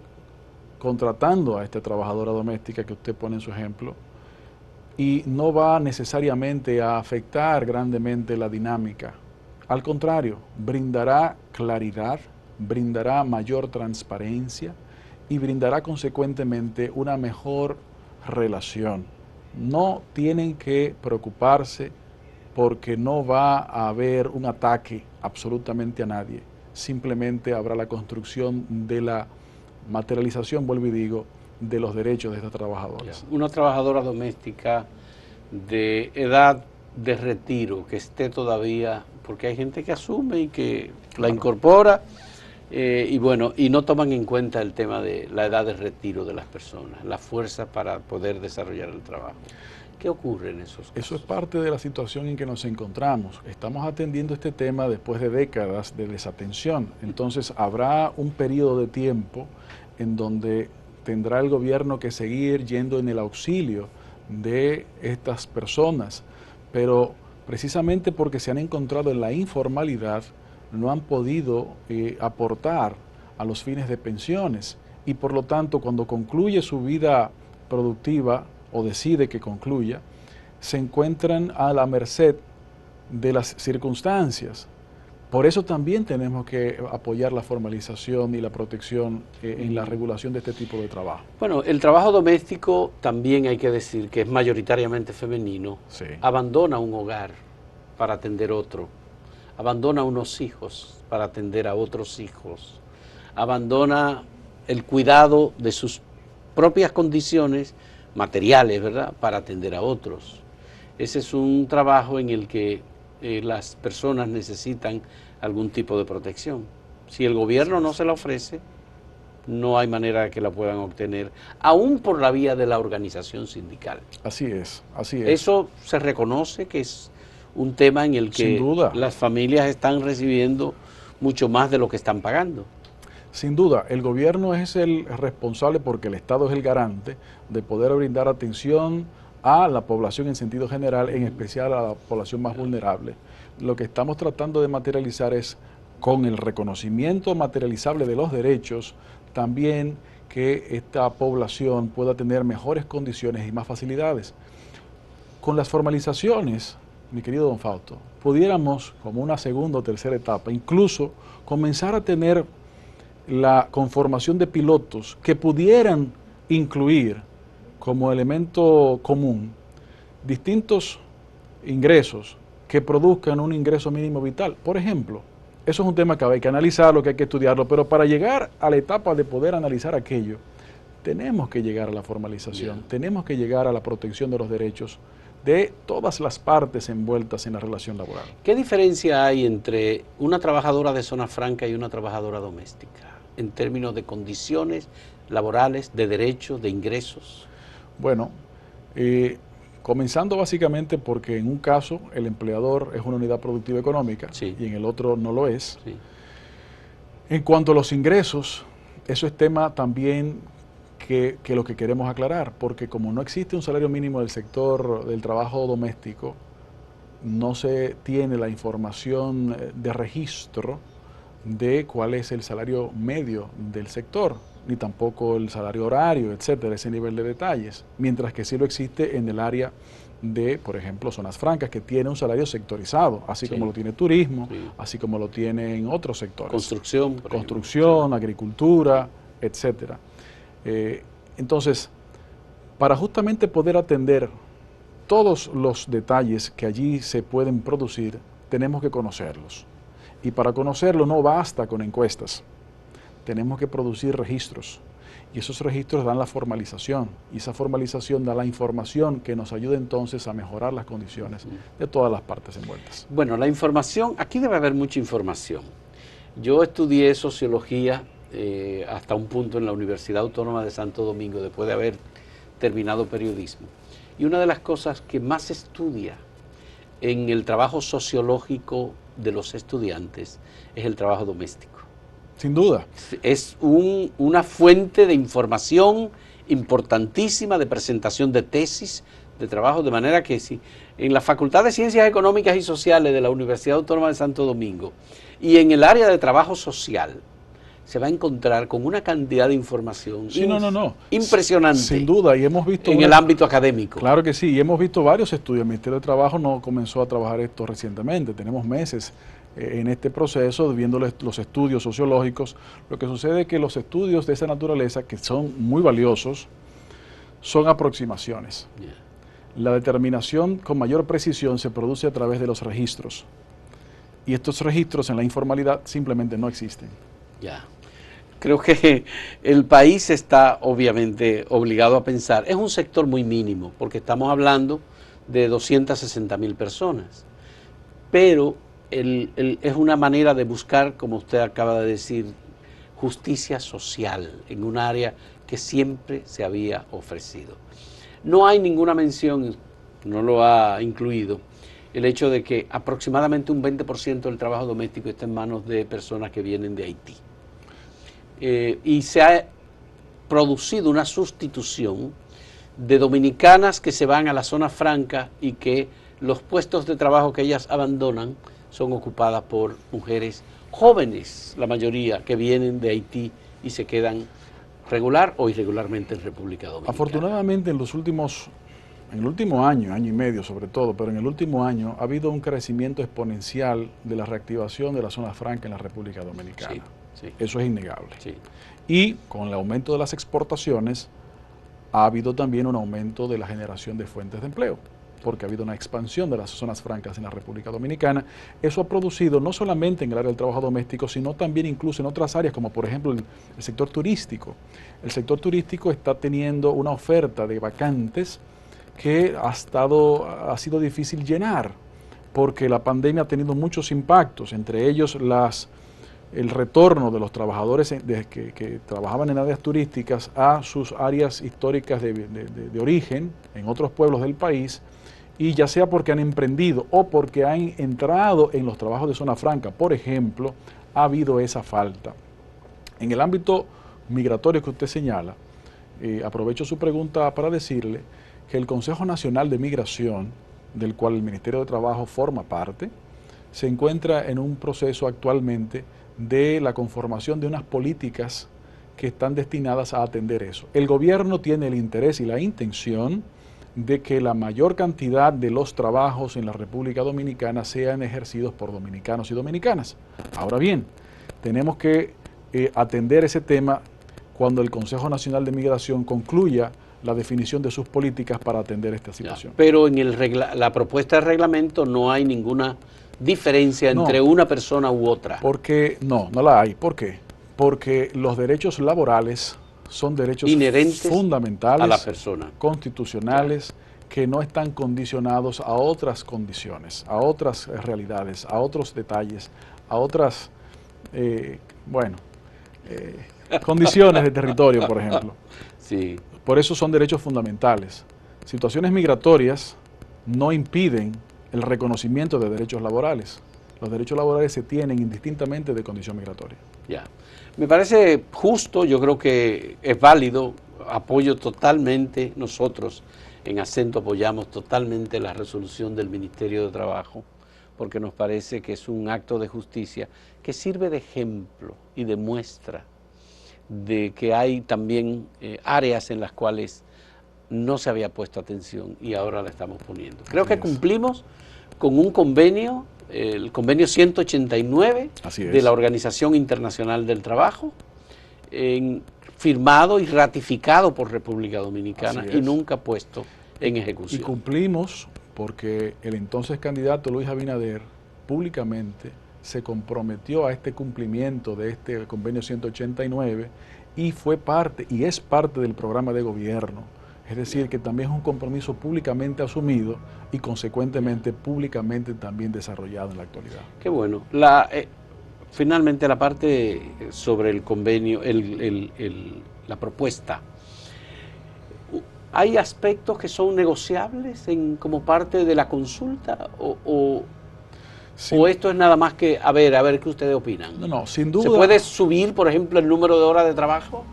contratando a esta trabajadora doméstica que usted pone en su ejemplo y no va necesariamente a afectar grandemente la dinámica. Al contrario, brindará claridad, brindará mayor transparencia y brindará consecuentemente una mejor relación. No tienen que preocuparse porque no va a haber un ataque absolutamente a nadie. Simplemente habrá la construcción de la materialización, vuelvo y digo, de los derechos de estas trabajadoras. Una trabajadora doméstica de edad de retiro, que esté todavía, porque hay gente que asume y que la incorpora, y bueno, y no toman en cuenta el tema de la edad de retiro de las personas, la fuerza para poder desarrollar el trabajo. ¿Qué ocurre en esos casos? Eso es parte de la situación en que nos encontramos. Estamos atendiendo este tema después de décadas de desatención. Entonces habrá un periodo de tiempo en donde tendrá el gobierno que seguir yendo en el auxilio de estas personas, pero precisamente porque se han encontrado en la informalidad, no han podido aportar a los fines de pensiones y por lo tanto cuando concluye su vida productiva o decide que concluya, se encuentran a la merced de las circunstancias. Por eso también tenemos que apoyar la formalización y la protección en la regulación de este tipo de trabajo. Bueno, el trabajo doméstico también hay que decir que es mayoritariamente femenino. Sí. Abandona un hogar para atender otro, abandona unos hijos para atender a otros hijos, abandona el cuidado de sus propias condiciones materiales, ¿verdad?, para atender a otros. Ese es un trabajo en el que las personas necesitan algún tipo de protección. Si el gobierno no se la ofrece, no hay manera de que la puedan obtener, aún por la vía de la organización sindical. Así es, así es. Eso se reconoce que es un tema en el que Sin duda. las familias están recibiendo mucho más de lo que están pagando. Sin duda, el gobierno es el responsable porque el Estado es el garante de poder brindar atención a la población en sentido general, en especial a la población más vulnerable. Lo que estamos tratando de materializar es, con el reconocimiento materializable de los derechos, también que esta población pueda tener mejores condiciones y más facilidades. Con las formalizaciones, mi querido don Fausto, pudiéramos, como una segunda o tercera etapa, incluso comenzar a tener la conformación de pilotos que pudieran incluir como elemento común distintos ingresos que produzcan un ingreso mínimo vital. Por ejemplo, eso es un tema que hay que analizarlo, que hay que estudiarlo, pero para llegar a la etapa de poder analizar aquello, tenemos que llegar a la formalización, tenemos que llegar a la protección de los derechos de todas las partes envueltas en la relación laboral. ¿Qué diferencia hay entre una trabajadora de zona franca y una trabajadora doméstica en términos de condiciones laborales, de derechos, de ingresos? Bueno, comenzando básicamente porque en un caso el empleador es una unidad productiva económica, sí, y en el otro no lo es. Sí. En cuanto a los ingresos, eso es tema también que lo que queremos aclarar, porque como no existe un salario mínimo del sector del trabajo doméstico, no se tiene la información de registro de cuál es el salario medio del sector, ni tampoco el salario horario, etcétera, ese nivel de detalles, mientras que sí lo existe en el área de, por ejemplo, zonas francas, que tiene un salario sectorizado, así sí, como lo tiene turismo, sí, así como lo tiene en otros sectores. Construcción. Construcción, agricultura, etcétera. Entonces, para justamente poder atender todos los detalles que allí se pueden producir, tenemos que conocerlos. Y para conocerlo no basta con encuestas, tenemos que producir registros. Y esos registros dan la formalización, y esa formalización da la información que nos ayuda entonces a mejorar las condiciones de todas las partes envueltas. Bueno, la información, aquí debe haber mucha información. Yo estudié sociología hasta un punto en la Universidad Autónoma de Santo Domingo, después de haber terminado periodismo. Y una de las cosas que más se estudia en el trabajo sociológico de los estudiantes es el trabajo doméstico. Sin duda. Es una fuente de información importantísima, de presentación de tesis, de trabajo, de manera que si en la Facultad de Ciencias Económicas y Sociales de la Universidad Autónoma de Santo Domingo y en el área de trabajo social, se va a encontrar con una cantidad de información impresionante. Sin duda, y hemos visto en el ámbito académico. Claro que sí, y hemos visto varios estudios. El Ministerio de Trabajo no comenzó a trabajar esto recientemente, tenemos meses en este proceso, viendo los estudios sociológicos. Lo que sucede es que los estudios de esa naturaleza, que son muy valiosos, son aproximaciones. La determinación con mayor precisión se produce a través de los registros, y estos registros en la informalidad simplemente no existen. Creo que el país está obviamente obligado a pensar, es un sector muy mínimo, porque estamos hablando de 260.000 personas, pero es una manera de buscar, como usted acaba de decir, justicia social en un área que siempre se había ofrecido. No hay ninguna mención, no lo ha incluido, el hecho de que aproximadamente un 20% del trabajo doméstico está en manos de personas que vienen de Haití. Y se ha producido una sustitución de dominicanas que se van a la zona franca y que los puestos de trabajo que ellas abandonan son ocupadas por mujeres jóvenes, la mayoría, que vienen de Haití y se quedan regular o irregularmente en República Dominicana. Afortunadamente en el último año y medio sobre todo, pero en el último año ha habido un crecimiento exponencial de la reactivación de la zona franca en la República Dominicana. Sí. Eso es innegable. Sí. Y con el aumento de las exportaciones ha habido también un aumento de la generación de fuentes de empleo, porque ha habido una expansión de las zonas francas en la República Dominicana. Eso ha producido no solamente en el área del trabajo doméstico, sino también incluso en otras áreas, como por ejemplo el sector turístico. El sector turístico está teniendo una oferta de vacantes que ha sido difícil llenar, porque la pandemia ha tenido muchos impactos, entre ellos el retorno de los trabajadores que trabajaban en áreas turísticas a sus áreas históricas de origen, en otros pueblos del país, y ya sea porque han emprendido o porque han entrado en los trabajos de zona franca, por ejemplo, ha habido esa falta. En el ámbito migratorio que usted señala, aprovecho su pregunta para decirle que el Consejo Nacional de Migración, del cual el Ministerio de Trabajo forma parte, se encuentra en un proceso actualmente de la conformación de unas políticas que están destinadas a atender eso. El gobierno tiene el interés y la intención de que la mayor cantidad de los trabajos en la República Dominicana sean ejercidos por dominicanos y dominicanas. Ahora bien, tenemos que atender ese tema cuando el Consejo Nacional de Migración concluya la definición de sus políticas para atender esta situación. Pero en la propuesta de reglamento no hay ninguna diferencia entre una persona u otra. Porque no la hay. ¿Por qué? Porque los derechos laborales son derechos inherentes fundamentales, a la persona, constitucionales, que no están condicionados a otras condiciones, a otras realidades, a otros detalles, a otras, condiciones de territorio, por ejemplo. Sí. Por eso son derechos fundamentales. Situaciones migratorias no impiden el reconocimiento de derechos laborales. Los derechos laborales se tienen indistintamente de condición migratoria. Ya. Me parece justo, yo creo que es válido, apoyo totalmente, nosotros en Acento apoyamos totalmente la resolución del Ministerio de Trabajo, porque nos parece que es un acto de justicia que sirve de ejemplo y de muestra de que hay también áreas en las cuales no se había puesto atención y ahora la estamos poniendo. Creo que cumplimos con un convenio, el convenio 189 de la Organización Internacional del Trabajo, firmado y ratificado por República Dominicana y nunca puesto en ejecución. Y cumplimos porque el entonces candidato Luis Abinader públicamente se comprometió a este cumplimiento de este convenio 189 y fue parte y es parte del programa de gobierno. Es decir, que también es un compromiso públicamente asumido y consecuentemente públicamente también desarrollado en la actualidad. Qué bueno. Finalmente la parte sobre el convenio, la propuesta. ¿Hay aspectos que son negociables como parte de la consulta Sí. o esto es nada más que, a ver qué ustedes opinan? No, sin duda. ¿Se puede subir, por ejemplo, el número de horas de trabajo?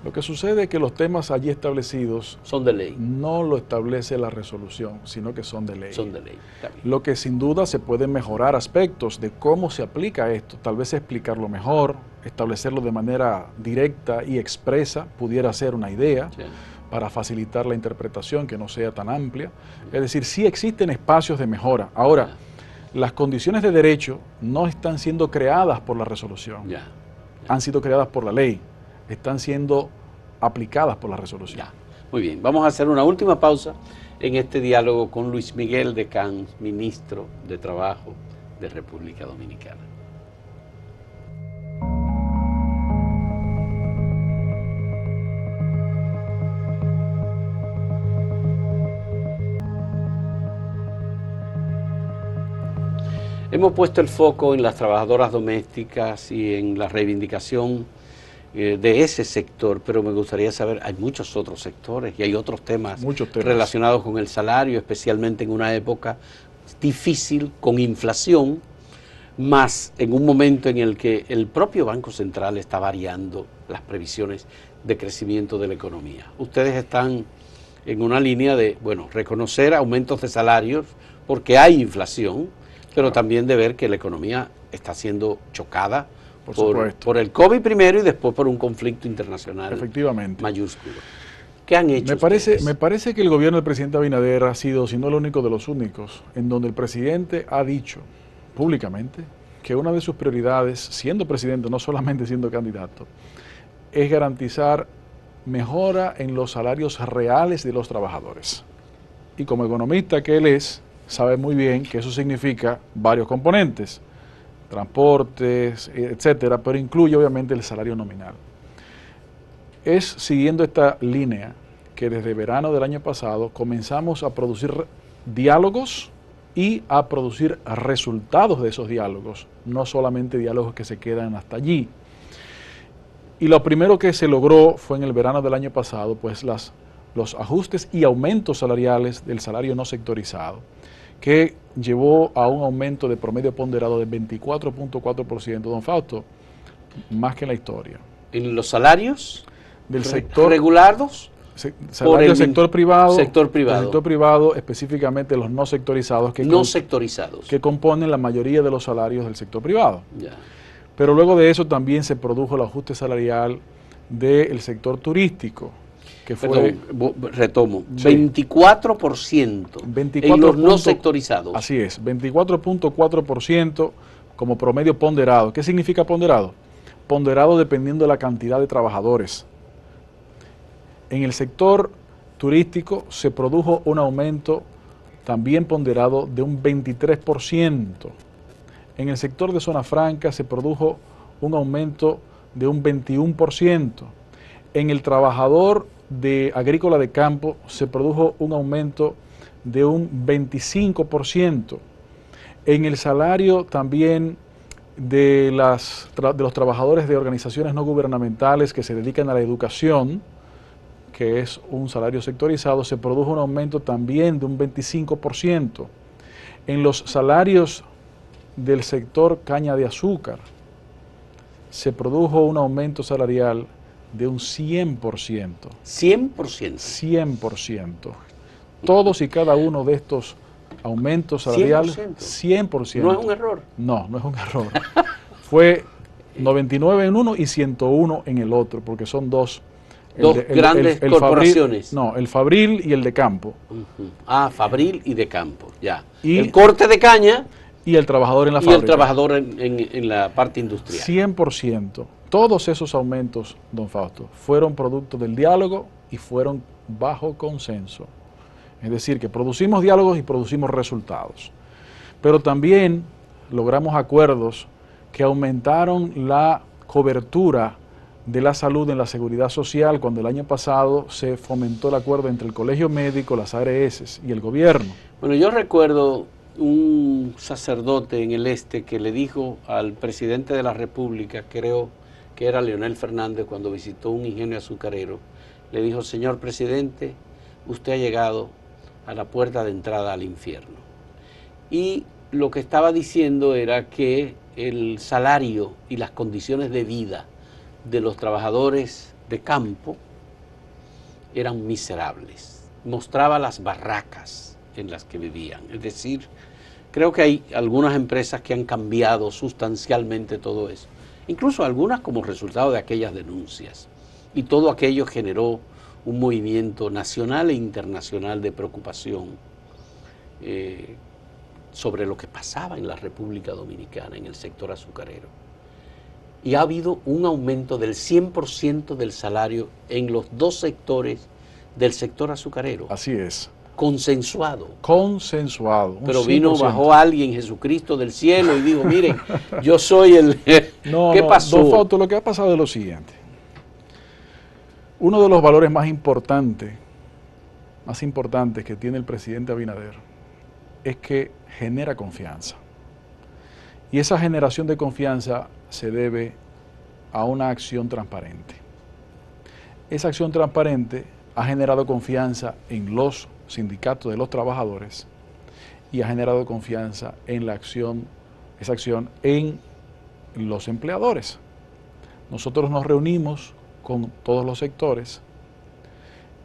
Lo que sucede es que los temas allí establecidos Son de ley. no lo establece la resolución, sino que son de ley. Son de ley. Está bien. Lo que sin duda se pueden mejorar aspectos de cómo se aplica esto, tal vez explicarlo mejor, establecerlo de manera directa y expresa, pudiera ser una idea. Sí. Para facilitar la interpretación, que no sea tan amplia. Es decir, sí existen espacios de mejora. Ahora, las condiciones de derecho no están siendo creadas por la resolución. Ya. Han sido creadas por la ley. Están siendo aplicadas por la resolución. Ya. Muy bien, vamos a hacer una última pausa en este diálogo con Luis Miguel de Camps, ministro de Trabajo de República Dominicana. Hemos puesto el foco en las trabajadoras domésticas y en la reivindicación de ese sector, pero me gustaría saber, hay muchos otros sectores y hay otros temas relacionados con el salario, especialmente en una época difícil, con inflación, más en un momento en el que el propio Banco Central está variando las previsiones de crecimiento de la economía. Ustedes están en una línea de, bueno, reconocer aumentos de salarios porque hay inflación, pero también de ver que la economía está siendo chocada por el COVID primero y después por un conflicto internacional mayúsculo. ¿Qué han hecho me parece que el gobierno del presidente Abinader ha sido, si no el único de los únicos, en donde el presidente ha dicho públicamente que una de sus prioridades, siendo presidente, no solamente siendo candidato, es garantizar mejora en los salarios reales de los trabajadores. Y como economista que él es, sabe muy bien que eso significa varios componentes, transportes, etcétera, pero incluye obviamente el salario nominal. Es siguiendo esta línea que desde verano del año pasado comenzamos a producir diálogos y a producir resultados de esos diálogos, no solamente diálogos que se quedan hasta allí. Y lo primero que se logró fue en el verano del año pasado, pues los ajustes y aumentos salariales del salario no sectorizado, que llevó a un aumento de promedio ponderado de 24.4%, don Fausto, más que en la historia. ¿En los salarios del sector regulados? Salario del sector privado. Sector privado. Del sector privado, específicamente los no sectorizados. Que componen la mayoría de los salarios del sector privado. Ya. Pero luego de eso también se produjo el ajuste salarial del sector turístico, que fue... Retomo, sí. 24% en los no sectorizados. Así es, 24.4% como promedio ponderado. ¿Qué significa ponderado? Ponderado dependiendo de la cantidad de trabajadores. En el sector turístico se produjo un aumento también ponderado de un 23%. En el sector de zona franca se produjo un aumento de un 21%. En el trabajador agrícola de campo se produjo un aumento de un 25%. En el salario también de los trabajadores de organizaciones no gubernamentales que se dedican a la educación, que es un salario sectorizado, se produjo un aumento también de un 25%. En los salarios del sector caña de azúcar se produjo un aumento salarial de un 100%. 100%. 100%. Todos y cada uno de estos aumentos salariales, 100%. ¿No es un error? No, no es un error. Fue 99 en uno y 101 en el otro, porque son dos grandes corporaciones. El Fabril y el de campo. Fabril y de campo, ya. Y el corte de caña. Y el trabajador en la fábrica. Y el trabajador en la parte industrial. 100%. Todos esos aumentos, don Fausto, fueron producto del diálogo y fueron bajo consenso. Es decir, que producimos diálogos y producimos resultados. Pero también logramos acuerdos que aumentaron la cobertura de la salud en la seguridad social, cuando el año pasado se fomentó el acuerdo entre el Colegio Médico, las ARS y el gobierno. Bueno, yo recuerdo un sacerdote en el este que le dijo al presidente de la República, creo que era Leonel Fernández, cuando visitó un ingenio azucarero, le dijo: señor presidente, usted ha llegado a la puerta de entrada al infierno. Y lo que estaba diciendo era que el salario y las condiciones de vida de los trabajadores de campo eran miserables. Mostraba las barracas en las que vivían. Es decir, creo que hay algunas empresas que han cambiado sustancialmente todo eso. Incluso algunas como resultado de aquellas denuncias. Y todo aquello generó un movimiento nacional e internacional de preocupación sobre lo que pasaba en la República Dominicana, en el sector azucarero. Y ha habido un aumento del 100% del salario en los dos sectores del sector azucarero. Así es. Consensuado. Consensuado. Pero 100%. bajó alguien, Jesucristo del cielo, y dijo: miren, yo soy el... ¿Qué pasó? Don Fausto, lo que ha pasado es lo siguiente. Uno de los valores más importantes que tiene el presidente Abinader es que genera confianza. Y esa generación de confianza se debe a una acción transparente. Esa acción transparente ha generado confianza en los sindicatos de los trabajadores y ha generado confianza en esa acción en los empleadores. Nosotros nos reunimos con todos los sectores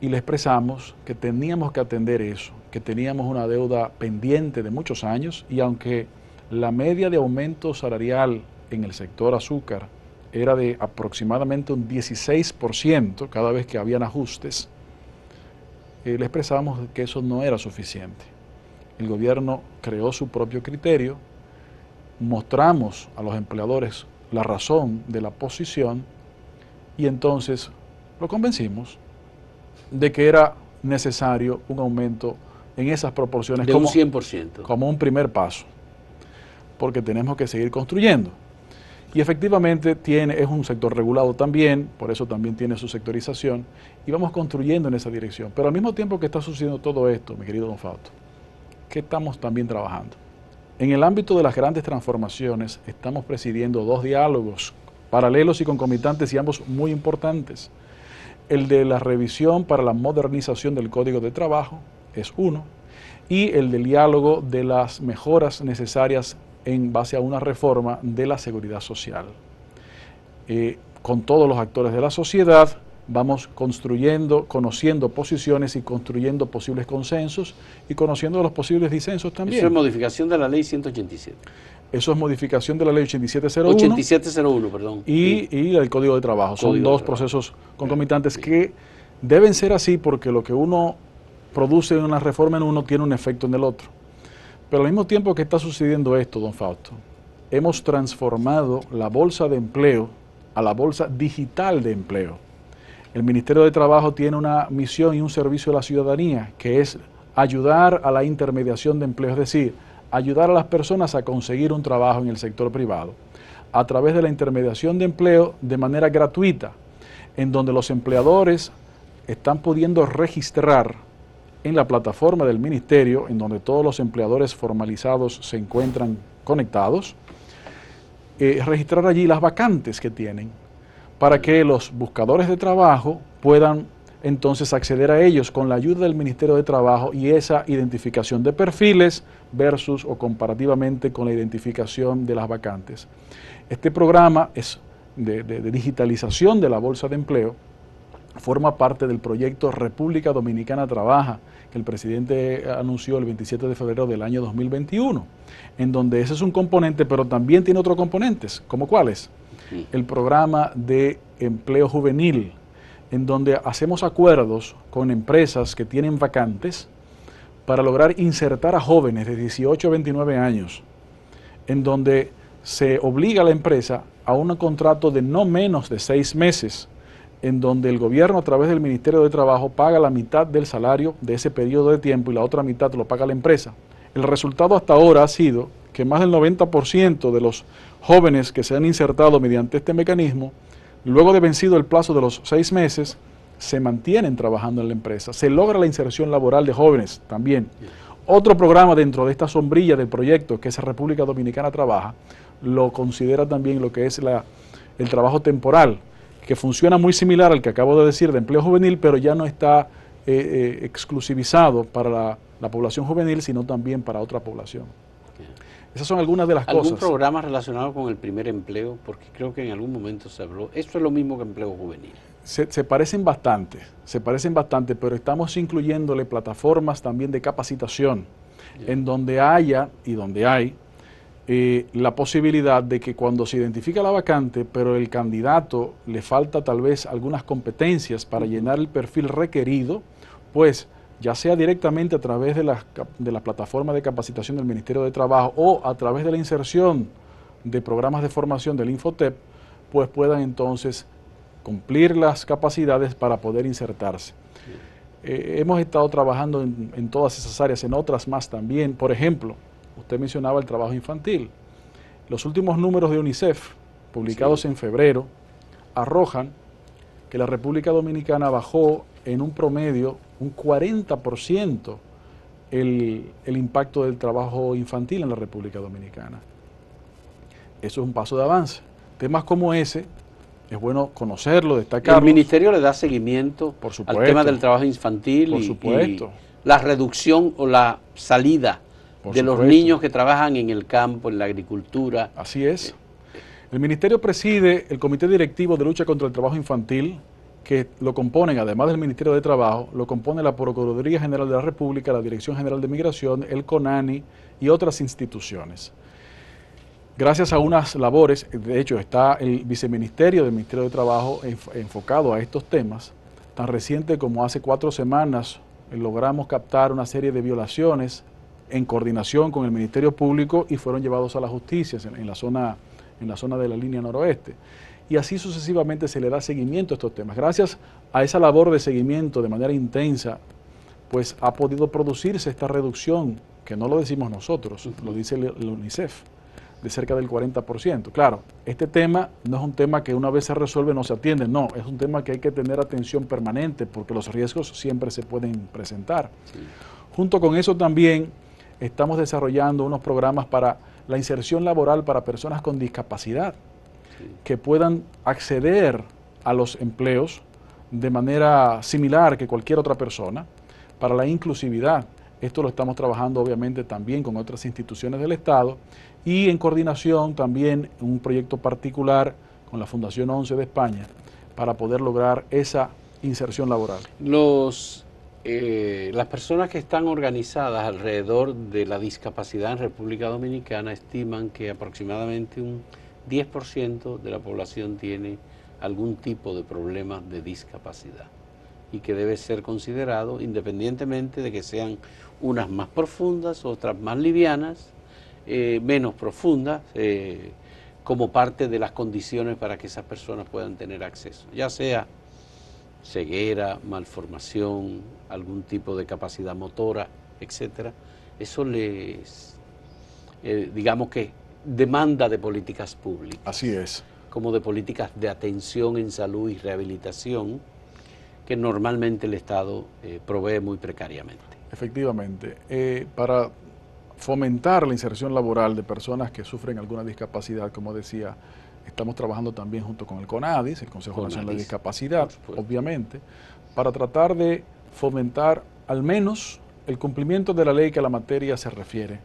y le expresamos que teníamos que atender eso, que teníamos una deuda pendiente de muchos años, y aunque la media de aumento salarial en el sector azúcar era de aproximadamente un 16% cada vez que habían ajustes, le expresamos que eso no era suficiente. El gobierno creó su propio criterio, mostramos a los empleadores la razón de la posición y entonces lo convencimos de que era necesario un aumento en esas proporciones de un 100%. Como un primer paso, porque tenemos que seguir construyendo. Y efectivamente es un sector regulado también, por eso también tiene su sectorización, y vamos construyendo en esa dirección. Pero al mismo tiempo que está sucediendo todo esto, mi querido don Fausto, ¿qué estamos también trabajando? En el ámbito de las grandes transformaciones estamos presidiendo 2 diálogos paralelos y concomitantes y ambos muy importantes. El de la revisión para la modernización del Código de Trabajo es uno, y el del diálogo de las mejoras necesarias en base a una reforma de la seguridad social. Con todos los actores de la sociedad vamos construyendo, conociendo posiciones y construyendo posibles consensos y conociendo los posibles disensos también. Eso es modificación de la ley 187. Eso es modificación de la ley 8701. 8701, perdón. Y el Código de Trabajo. Son dos procesos concomitantes que deben ser así, porque lo que uno produce en una reforma en uno tiene un efecto en el otro. Pero al mismo tiempo que está sucediendo esto, don Fausto, hemos transformado la bolsa de empleo a la bolsa digital de empleo. El Ministerio de Trabajo tiene una misión y un servicio a la ciudadanía, que es ayudar a la intermediación de empleo, es decir, ayudar a las personas a conseguir un trabajo en el sector privado, a través de la intermediación de empleo de manera gratuita, en donde los empleadores están pudiendo registrar en la plataforma del ministerio, en donde todos los empleadores formalizados se encuentran conectados, registrar allí las vacantes que tienen, para que los buscadores de trabajo puedan entonces acceder a ellos con la ayuda del Ministerio de Trabajo y esa identificación de perfiles versus o comparativamente con la identificación de las vacantes. Este programa es de digitalización de la bolsa de empleo, forma parte del proyecto República Dominicana Trabaja, que el presidente anunció el 27 de febrero del año 2021, en donde ese es un componente, pero también tiene otros componentes, ¿como cuáles? El programa de empleo juvenil, en donde hacemos acuerdos con empresas que tienen vacantes para lograr insertar a jóvenes de 18 a 29 años, en donde se obliga a la empresa a un contrato de no menos de 6 meses, en donde el gobierno a través del Ministerio de Trabajo paga la mitad del salario de ese periodo de tiempo y la otra mitad lo paga la empresa. El resultado hasta ahora ha sido que más del 90% de los jóvenes que se han insertado mediante este mecanismo Luego de vencido el plazo de los 6 meses, se mantienen trabajando en la empresa. Se logra la inserción laboral de jóvenes también. Otro programa dentro de esta sombrilla del proyecto que esa República Dominicana trabaja, lo considera también lo que es el trabajo temporal, que funciona muy similar al que acabo de decir de empleo juvenil, pero ya no está exclusivizado para la población juvenil, sino también para otra población. Esas son algunas de las cosas. ¿Algún programa relacionado con el primer empleo? Porque creo que en algún momento se habló. Esto es lo mismo que empleo juvenil. Se parecen bastante, pero estamos incluyéndole plataformas también de capacitación, en donde haya y donde hay la posibilidad de que cuando se identifica la vacante, pero el candidato le falta tal vez algunas competencias para llenar el perfil requerido, pues ya sea directamente a través de la plataforma de capacitación del Ministerio de Trabajo o a través de la inserción de programas de formación del Infotep, pues puedan entonces cumplir las capacidades para poder insertarse. Hemos estado trabajando en todas esas áreas, en otras más también. Por ejemplo, usted mencionaba el trabajo infantil. Los últimos números de UNICEF, publicados en febrero, arrojan que la República Dominicana bajó en un promedio un 40% el impacto del trabajo infantil en la República Dominicana. Eso es un paso de avance. Temas como ese es bueno conocerlo, destacarlo. ¿El Ministerio le da seguimiento al tema del trabajo infantil y la reducción o la salida de los niños que trabajan en el campo, en la agricultura? Así es. El Ministerio preside el Comité Directivo de Lucha contra el Trabajo Infantil, que lo componen, además del Ministerio de Trabajo, lo compone la Procuraduría General de la República, la Dirección General de Migración, el CONANI y otras instituciones. Gracias a unas labores, de hecho está el Viceministerio del Ministerio de Trabajo enfocado a estos temas. Tan reciente como hace 4 semanas logramos captar una serie de violaciones en coordinación con el Ministerio Público y fueron llevados a la justicia en la zona de la línea noroeste. Y así sucesivamente se le da seguimiento a estos temas. Gracias a esa labor de seguimiento de manera intensa, pues ha podido producirse esta reducción, que no lo decimos nosotros, lo dice el UNICEF, de cerca del 40%. Claro, este tema no es un tema que una vez se resuelve no se atiende, no, es un tema que hay que tener atención permanente porque los riesgos siempre se pueden presentar. Sí. Junto con eso también estamos desarrollando unos programas para la inserción laboral para personas con discapacidad, que puedan acceder a los empleos de manera similar que cualquier otra persona, para la inclusividad. Esto lo estamos trabajando obviamente también con otras instituciones del Estado y en coordinación también en un proyecto particular con la Fundación 11 de España para poder lograr esa inserción laboral. Las personas que están organizadas alrededor de la discapacidad en República Dominicana estiman que aproximadamente un 10% de la población tiene algún tipo de problema de discapacidad y que debe ser considerado independientemente de que sean unas más profundas, otras más livianas, menos profundas, como parte de las condiciones para que esas personas puedan tener acceso, ya sea ceguera, malformación, algún tipo de capacidad motora, etcétera. Eso les, digamos que demanda de políticas públicas. Así es. Como de políticas de atención en salud y rehabilitación que normalmente el Estado provee muy precariamente. Efectivamente. Para fomentar la inserción laboral de personas que sufren alguna discapacidad, como decía, estamos trabajando también junto con el CONADIS, el Consejo Nacional de Discapacidad, obviamente, para tratar de fomentar al menos el cumplimiento de la ley que a la materia se refiere,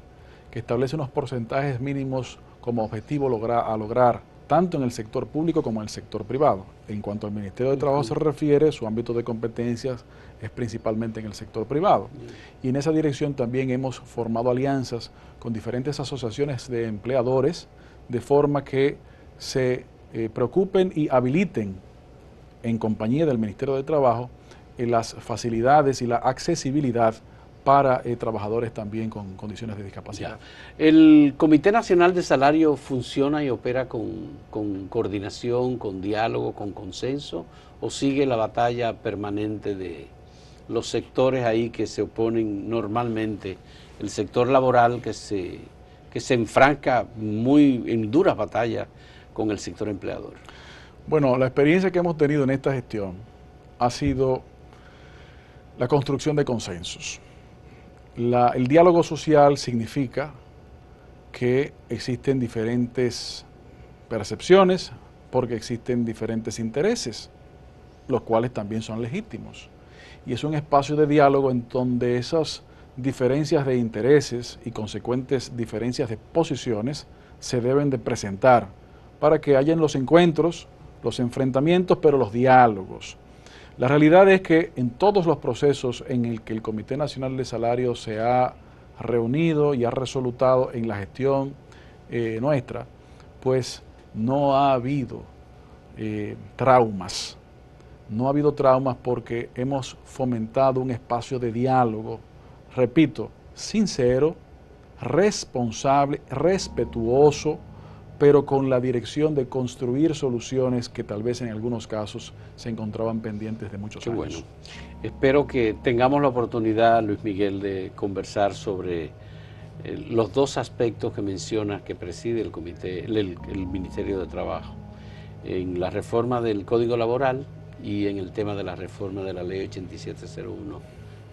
que establece unos porcentajes mínimos como objetivo a lograr tanto en el sector público como en el sector privado. En cuanto al Ministerio de Trabajo se refiere, su ámbito de competencias es principalmente en el sector privado. Y en esa dirección también hemos formado alianzas con diferentes asociaciones de empleadores, de forma que se preocupen y habiliten en compañía del Ministerio de Trabajo las facilidades y la accesibilidad para trabajadores también con condiciones de discapacidad. Ya. ¿El Comité Nacional de Salario funciona y opera con coordinación, con diálogo, con consenso, o sigue la batalla permanente de los sectores ahí que se oponen normalmente? El sector laboral que se enfrasca muy en duras batallas con el sector empleador. Bueno, la experiencia que hemos tenido en esta gestión ha sido la construcción de consensos. El diálogo social significa que existen diferentes percepciones porque existen diferentes intereses, los cuales también son legítimos. Y es un espacio de diálogo en donde esas diferencias de intereses y consecuentes diferencias de posiciones se deben de presentar para que hayan los encuentros, los enfrentamientos, pero los diálogos. La realidad es que en todos los procesos en el que el Comité Nacional de Salarios se ha reunido y ha resolutado en la gestión nuestra, pues no ha habido traumas. No ha habido traumas porque hemos fomentado un espacio de diálogo, repito, sincero, responsable, respetuoso, pero con la dirección de construir soluciones que tal vez en algunos casos se encontraban pendientes de muchos años. Bueno, espero que tengamos la oportunidad, Luis Miguel, de conversar sobre los dos aspectos que mencionas que preside el comité, el Ministerio de Trabajo, en la reforma del Código Laboral y en el tema de la reforma de la Ley 8701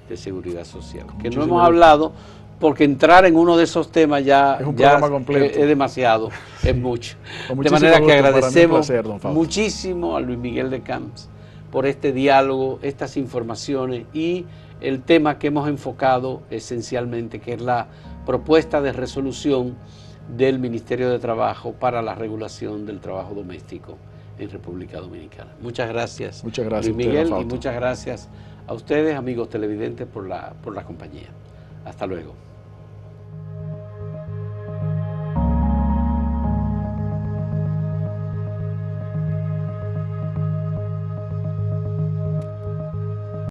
de Seguridad Social, que no hemos hablado porque entrar en uno de esos temas ya es un programa completo. Es demasiado, es mucho. De manera que agradecemos muchísimo a Luis Miguel de Camps por este diálogo, estas informaciones y el tema que hemos enfocado esencialmente, que es la propuesta de resolución del Ministerio de Trabajo para la regulación del trabajo doméstico en República Dominicana. Muchas gracias, Luis Miguel, y muchas gracias a ustedes, amigos televidentes, por la compañía. Hasta luego.